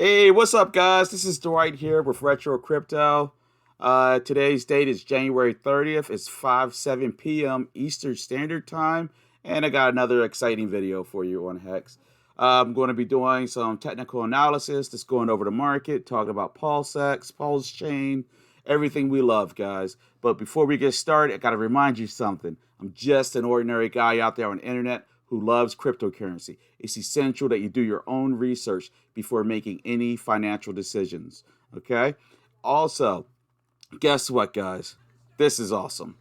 Hey, what's up, guys? This is Dwight here with Retro Crypto. Today's date is January 30th. It's 5:07 p.m. Eastern Standard Time, and I got another exciting video for you on Hex. I'm going to be doing some technical analysis, just going over the market, talking about PulseX, Pulse Chain, everything we love, guys. But before we get started, I got to remind you something. I'm just an ordinary guy out there on the internet who loves cryptocurrency. It's essential that you do your own research before making any financial decisions. Okay? Also, guess what, guys? This is awesome.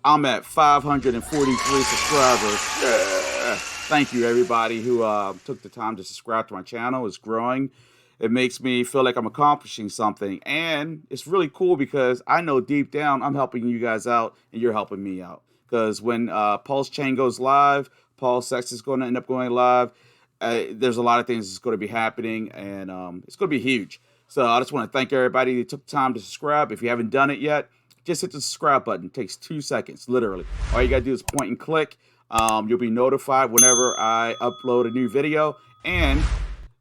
I'm at 543 subscribers. Yeah. Thank you, everybody who took the time to subscribe to my channel. It's growing. It makes me feel like I'm accomplishing something. And it's really cool because I know deep down I'm helping you guys out and you're helping me out. Because when Pulse Chain goes live, PulseX is going to end up going live. There's a lot of things that's going to be happening, and it's going to be huge. So I just want to thank everybody that took the time to subscribe. If you haven't done it yet, just hit the subscribe button. It takes 2 seconds, literally. All you got to do is point and click. You'll be notified whenever I upload a new video, and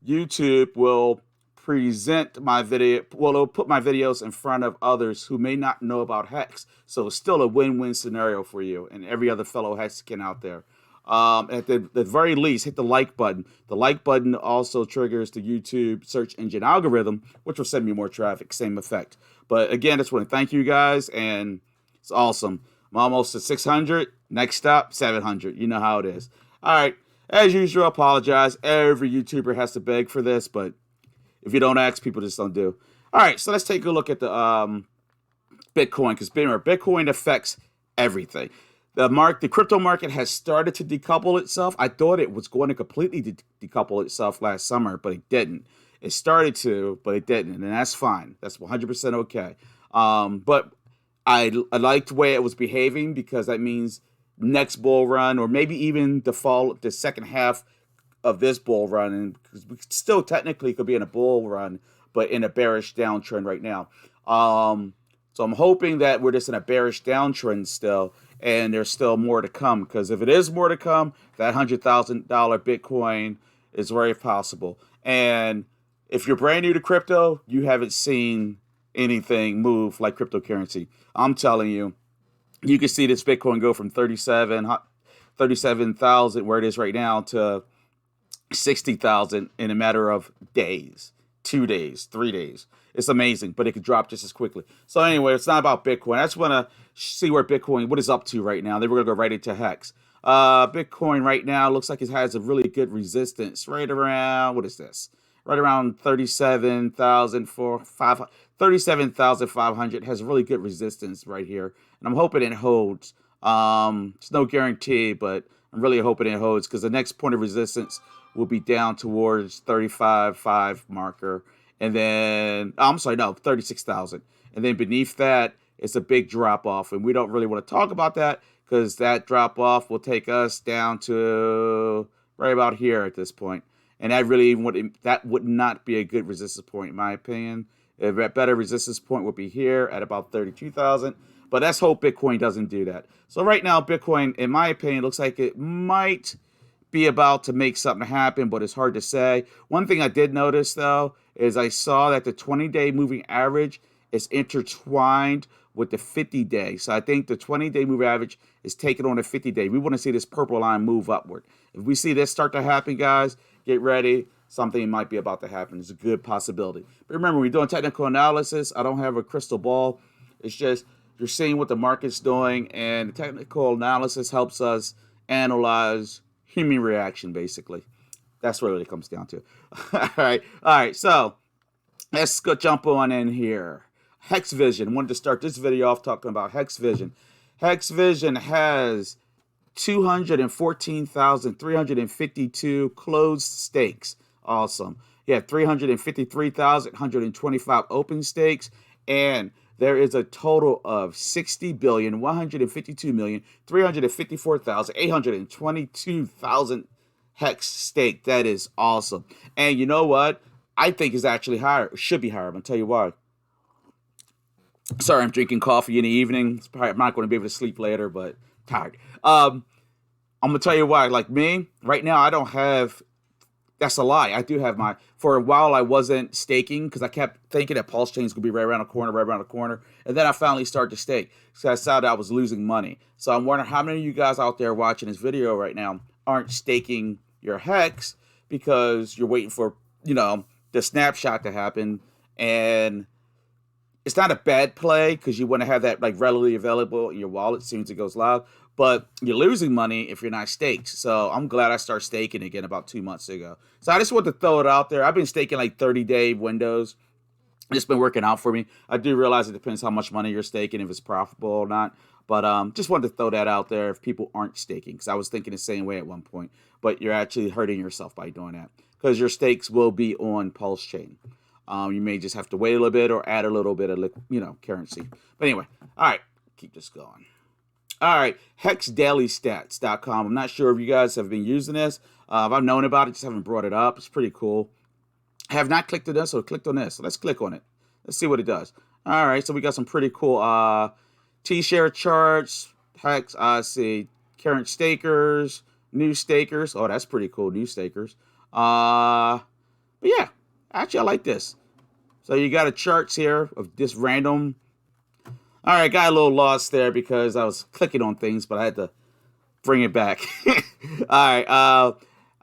YouTube will present my video. Well, it'll put my videos in front of others who may not know about Hex. So it's still a win-win scenario for you and every other fellow Hexican out there. At the very least, hit the like button. The like button also triggers the YouTube search engine algorithm, which will send me more traffic. Same effect. But again, I just want to thank you guys, and it's awesome. I'm almost at 600. Next up, 700. You know how it is. All right. As usual, I apologize. Every YouTuber has to beg for this, but if you don't ask, people just don't do. All right, so let's take a look at the Bitcoin, because Bitcoin affects everything. The crypto market has started to decouple itself. I thought it was going to completely decouple itself last summer, but it didn't. It started to, but it didn't, and that's fine. That's 100% okay. But I liked the way it was behaving because that means next bull run, or maybe even the second half of this bull run, and because we still technically could be in a bull run, but in a bearish downtrend right now. So I'm hoping that we're just in a bearish downtrend still, and there's still more to come. Because if it is more to come, that $100,000 Bitcoin is very possible. And if you're brand new to crypto, you haven't seen anything move like cryptocurrency. I'm telling you, you can see this Bitcoin go from 37,000 where it is right now to 60,000 in a matter of days, 2 days, 3 days. It's amazing, but it could drop just as quickly. So anyway, it's not about Bitcoin. I just want to see where Bitcoin, what is up to right now. Then we're going to go right into Hex. Bitcoin right now looks like it has a really good resistance right around, what is this? Right around 37,500 has a really good resistance right here. And I'm hoping it holds. It's no guarantee, but I'm really hoping it holds because the next point of resistance will be down towards 35.5 marker. And then, I'm sorry, no, 36,000. And then beneath that, it's a big drop off. And we don't really want to talk about that because that drop off will take us down to right about here at this point. And that would not be a good resistance point, in my opinion. A better resistance point would be here at about 32,000. But let's hope Bitcoin doesn't do that. So right now, Bitcoin, in my opinion, looks like it might be about to make something happen, but it's hard to say. One thing I did notice, though, is I saw that the 20-day moving average is intertwined with the 50-day. So I think the 20-day moving average is taking on the 50-day. We want to see this purple line move upward. If we see this start to happen, guys, get ready. Something might be about to happen. It's a good possibility. But remember, we're doing technical analysis. I don't have a crystal ball. It's just you're seeing what the market's doing, and the technical analysis helps us analyze human reaction, basically. That's what it really comes down to. All right. So let's go jump on in here. Hex Vision. I wanted to start this video off talking about Hex Vision. Hex Vision has 214,352 closed stakes. Awesome. You have 353,125 open stakes, and there is a total of 60,152,354,822 Hex stake. That is awesome. And you know what? I think it's actually higher. It should be higher. I'm going to tell you why. Sorry, I'm drinking coffee in the evening. I'm not going to be able to sleep later, but tired. I'm going to tell you why. Like me, right now, I don't have That's a lie. I do have my. For a while, I wasn't staking because I kept thinking that pulse chains would be right around the corner, right around the corner, and then I finally started to stake. So I saw that I was losing money. So I'm wondering how many of you guys out there watching this video right now aren't staking your hex because you're waiting for the snapshot to happen, and it's not a bad play because you want to have that like readily available in your wallet as soon as it goes live. But you're losing money if you're not staked. So I'm glad I started staking again about 2 months ago. So I just want to throw it out there. I've been staking like 30-day windows. It's been working out for me. I do realize it depends how much money you're staking, if it's profitable or not. But just wanted to throw that out there if people aren't staking, because I was thinking the same way at one point. But you're actually hurting yourself by doing that because your stakes will be on Pulse Chain. You may just have to wait a little bit or add a little bit of currency. But anyway, all right, keep this going. All right, hexdailystats.com. I'm not sure if you guys have been using this. I've known about it, just haven't brought it up. It's pretty cool. I have not clicked on this or clicked on this. So let's click on it. Let's see what it does. All right, so we got some pretty cool T-share charts. Hex, I see current stakers, new stakers. Oh, that's pretty cool, new stakers. But yeah, actually I like this. So you got a charts here of this random. All right, got a little lost there because I was clicking on things, but I had to bring it back. All right,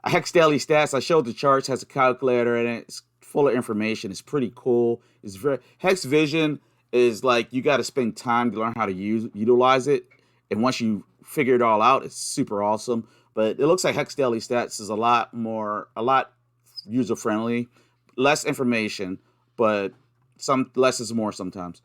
Hex Daily Stats. I showed the charts, has a calculator in it. It's full of information. It's pretty cool. It's very Hex Vision is like you got to spend time to learn how to utilize it, and once you figure it all out, it's super awesome. But it looks like Hex Daily Stats is a lot user friendly, less information, but some less is more sometimes.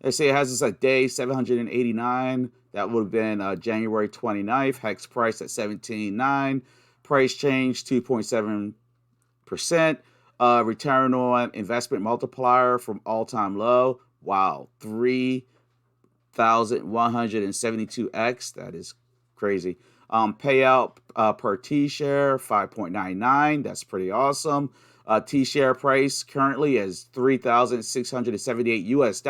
They say it has this like day 789. That would have been January 29th. Hex price at 17.9. Price change 2.7%. Return on investment multiplier from all-time low. Wow, 3,172x. That is crazy. Payout per T-share 5.99. That's pretty awesome. T-share price currently is $3,678 US.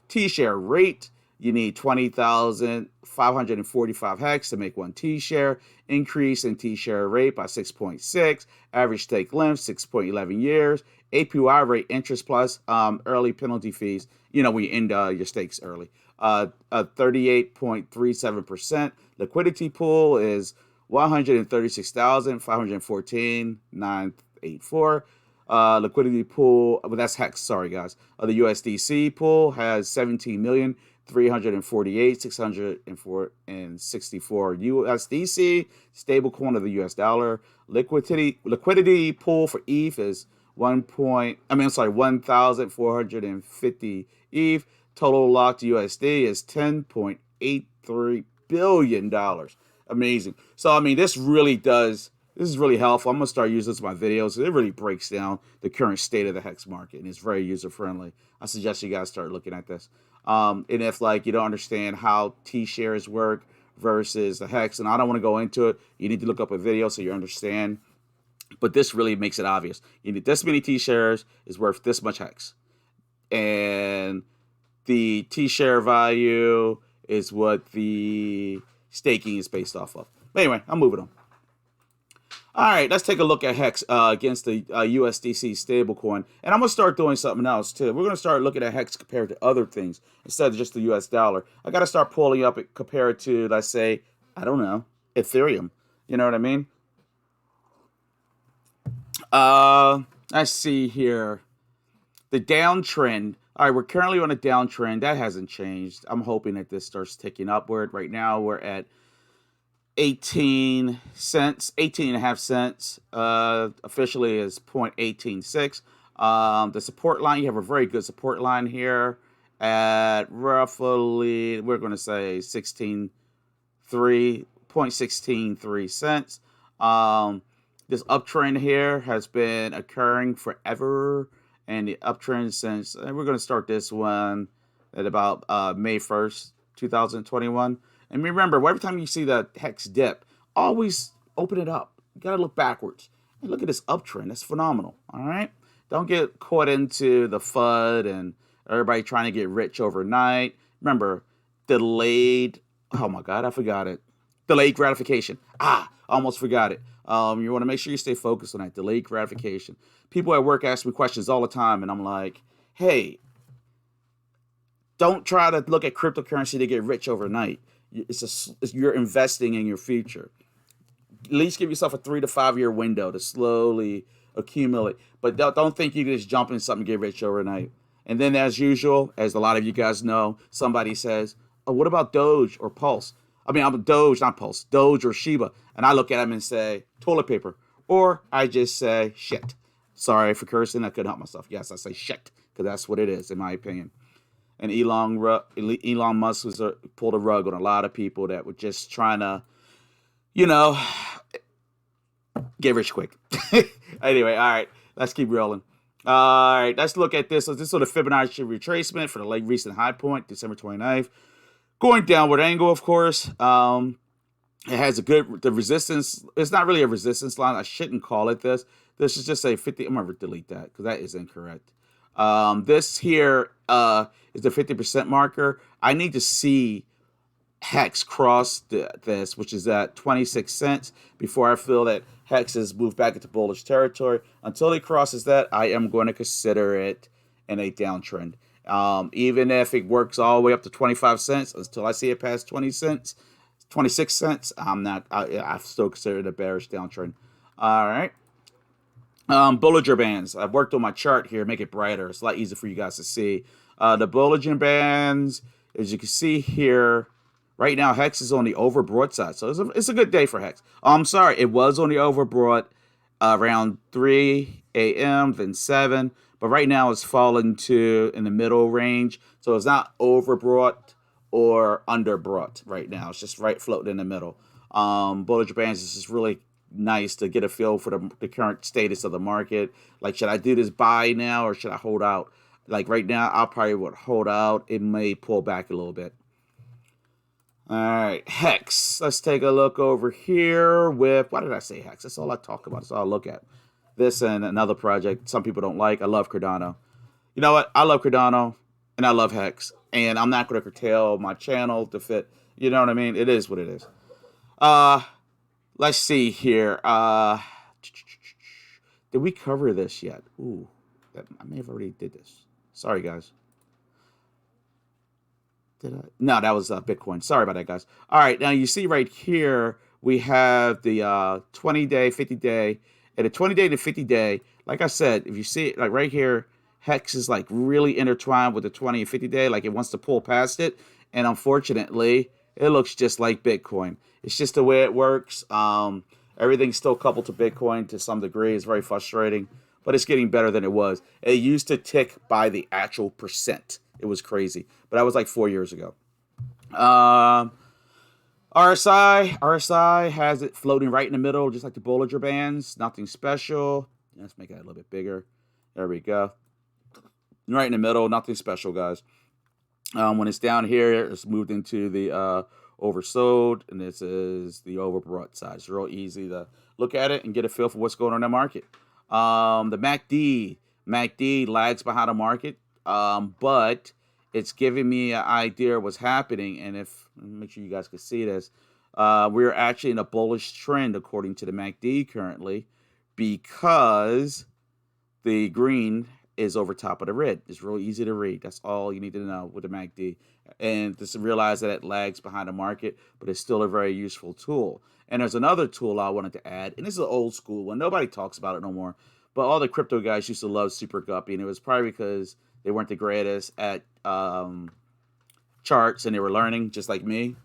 T-share rate, you need 20,545 hex to make one T-share. Increase in T-share rate by 6.6. Average stake length 6.11 years. APY rate interest plus early penalty fees. When you end your stakes early. 38.37%. Liquidity pool is 136,514,984. Liquidity pool, but that's Hex. Sorry, guys. The USDC pool has 17,348,664 USDC. Stable coin of the US dollar. Liquidity pool for ETH is 1,450 ETH. Total locked USD is $10.83 billion. Amazing. So this is really helpful. I'm going to start using this in my videos. It really breaks down the current state of the Hex market, and it's very user-friendly. I suggest you guys start looking at this. And if, you don't understand how T-shares work versus the Hex, and I don't want to go into it, you need to look up a video so you understand. But this really makes it obvious. You need this many T-shares is worth this much Hex. And the T-share value is what the staking is based off of. But anyway, I'm moving on. All right, let's take a look at Hex against the USDC stablecoin. And I'm going to start doing something else, too. We're going to start looking at Hex compared to other things instead of just the US dollar. I got to start pulling up it compared to, let's say, I don't know, Ethereum. You know what I mean? Let's see here. The downtrend. All right, we're currently on a downtrend. That hasn't changed. I'm hoping that this starts ticking upward. Right now, we're at 18 cents, 18.5 cents. Officially is 0.186. The support line, you have a very good support line here at roughly, we're going to say 0.163 cents. This uptrend here has been occurring forever, and the uptrend since, we're going to start this one at about May 1st, 2021. And remember, every time you see the Hex dip, always open it up. You got to look backwards. And look at this uptrend. That's phenomenal, all right? Don't get caught into the FUD and everybody trying to get rich overnight. Remember, delayed. Oh, my God, I forgot it. Delayed gratification. Almost forgot it. You want to make sure you stay focused on that. Delayed gratification. People at work ask me questions all the time, and I'm like, hey, don't try to look at cryptocurrency to get rich overnight. You're investing in your future. At least give yourself a 3 to 5 year window to slowly accumulate. But don't think you can just jump in something and get rich overnight. And then, as usual, as a lot of you guys know, somebody says, "Oh, what about Doge or Pulse?" I mean, I'm Doge, not Pulse, Doge or Shiba. And I look at them and say, toilet paper. Or I just say, shit. Sorry for cursing. I couldn't help myself. Yes, I say shit, because that's what it is, in my opinion. And Elon Musk was pulled a rug on a lot of people that were just trying to, you know, get rich quick. Anyway, all right, let's keep rolling. All right, let's look at this. So this is the Fibonacci retracement for the late recent high point, December 29th. Going downward angle, of course. It has the resistance. It's not really a resistance line. I shouldn't call it this. This is just a 50. I'm going to delete that because that is incorrect. This here is the 50% marker. I need to see HEX cross this, which is at 26 cents, before I feel that HEX has moved back into bullish territory. Until it crosses that, I am going to consider it in a downtrend. Even if it works all the way up to 25 cents, until I see it past 20 cents, 26 cents, I still consider it a bearish downtrend. All right. Bollinger Bands. I've worked on my chart here, make it brighter. It's a lot easier for you guys to see. The Bollinger Bands, as you can see here, right now, HEX is on the overbought side. So it's a good day for HEX. I'm sorry, it was on the overbought around 3 a.m., then 7. But right now, it's fallen to in the middle range. So it's not overbought or underbought right now. It's just right floating in the middle. Bollinger Bands is just really nice to get a feel for the current status of the market. Like, should I do this buy now or should I hold out? Like right now, I probably would hold out. It may pull back a little bit. All right, HEX. Let's take a look over here with, why did I say HEX? That's all I talk about. That's all I look at. This and another project some people don't like. I love Cardano. You know what? I love Cardano and I love HEX. And I'm not going to curtail my channel to fit. You know what I mean? It is what it is. Let's see here. Did we cover this yet? Ooh, I may have already did this. Sorry, guys. Did I? No, that was Bitcoin. Sorry about that, guys. All right, now you see right here, we have the 20-day, 50-day, and the 20-day to 50-day. Like I said, if you see it, like right here, HEX is like really intertwined with the 20 and 50-day, like it wants to pull past it. And unfortunately, it looks just like Bitcoin. It's just the way it works. Everything's still coupled to Bitcoin to some degree. It's very frustrating, but it's getting better than it was. It used to tick by the actual percent. It was crazy, but that was like 4 years ago. RSI has it floating right in the middle, just like the Bollinger Bands. Nothing special. Let's make it a little bit bigger. There we go. Right in the middle, nothing special, guys. When it's down here, it's moved into the oversold, and this is the overbought side. It's real easy to look at it and get a feel for what's going on in the market. The MACD lags behind the market, but it's giving me an idea of what's happening. And make sure you guys can see this, we're actually in a bullish trend according to the MACD currently, because the green is over top of the red. It's real easy to read. That's all you need to know with the MACD. And just realize that it lags behind the market, but it's still a very useful tool. And there's another tool I wanted to add, and this is an old school one. Nobody talks about it no more. But all the crypto guys used to love Super Guppy, and it was probably because they weren't the greatest at charts, and they were learning just like me.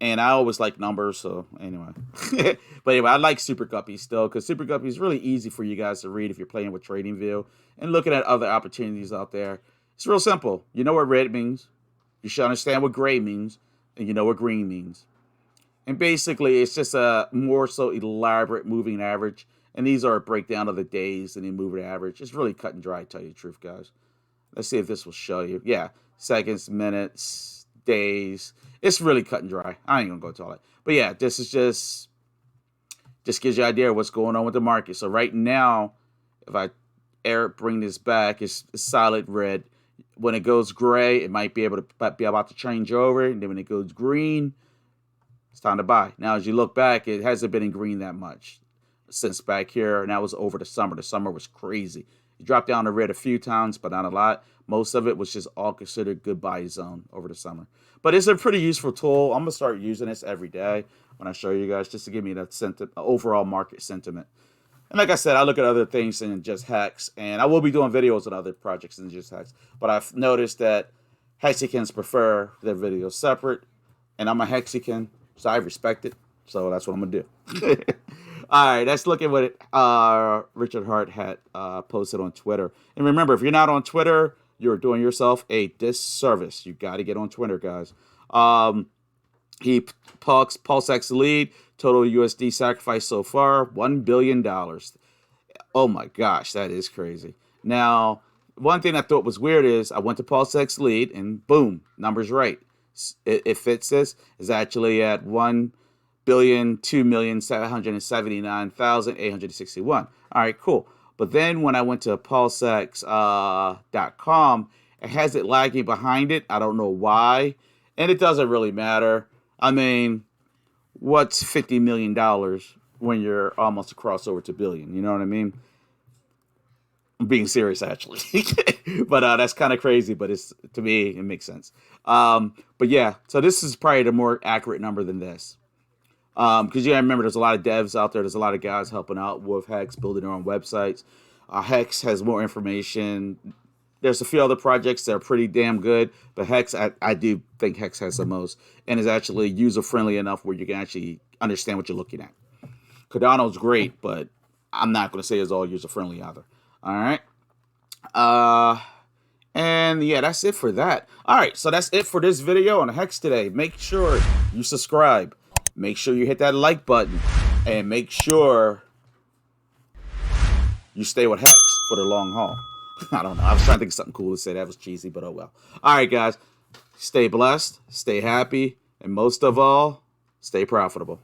And I always like numbers, so anyway. But anyway, I like Super Guppy still, because Super Guppy is really easy for you guys to read if you're playing with TradingView and looking at other opportunities out there. It's real simple. You know what red means. You should understand what gray means, and you know what green means. And basically, it's just a more so elaborate moving average. And these are a breakdown of the days and the moving average. It's really cut and dry, to tell you the truth, guys. Let's see if this will show you. Yeah, seconds, minutes, days. It's really cut and dry. I ain't gonna go to all that. But yeah, this is just gives you an idea of what's going on with the market. So right now, if I bring this back, it's solid red. When it goes gray, it might be able to be about to change over. And then when it goes green, it's time to buy. Now, as you look back, it hasn't been in green that much since back here, and that was over the summer. The summer was crazy. It dropped down to red a few times, but not a lot. Most of it was just all considered good buy zone over the summer. But it's a pretty useful tool. I'm going to start using this every day when I show you guys, just to give me that overall market sentiment. And like I said, I look at other things than just HEX, and I will be doing videos on other projects than just HEX. But I've noticed that Hexicans prefer their videos separate, and I'm a Hexican, so I respect it. So that's what I'm going to do. All right, let's look at what Richard Hart had posted on Twitter. And remember, if you're not on Twitter, you're doing yourself a disservice. You got to get on Twitter, guys. He PulseX lead, total USD sacrifice so far, $1 billion. Oh my gosh, that is crazy. Now, one thing I thought was weird is I went to PulseX lead and boom, numbers right. It fits this. It's actually at 1,2,779,861. All right, cool. But then when I went to PulseX.com, it has it lagging behind it. I don't know why. And it doesn't really matter. I mean, what's $50 million when you're almost across over to billion? You know what I mean? I'm being serious, actually. But that's kind of crazy, but to me, it makes sense. But yeah, so this is probably the more accurate number than this. Because you gotta remember, there's a lot of devs out there. There's a lot of guys helping out with HEX, building their own websites. HEX has more information. There's a few other projects that are pretty damn good, but HEX, I do think HEX has the most, and is actually user-friendly enough where you can actually understand what you're looking at. Cardano's great, but I'm not going to say it's all user-friendly either. All right? And yeah, that's it for that. All right, so that's it for this video on HEX today. Make sure you subscribe. Make sure you hit that like button, and make sure you stay with HEX for the long haul. I don't know. I was trying to think of something cool to say. That was cheesy, but oh well. All right, guys. Stay blessed, stay happy, and most of all, stay profitable.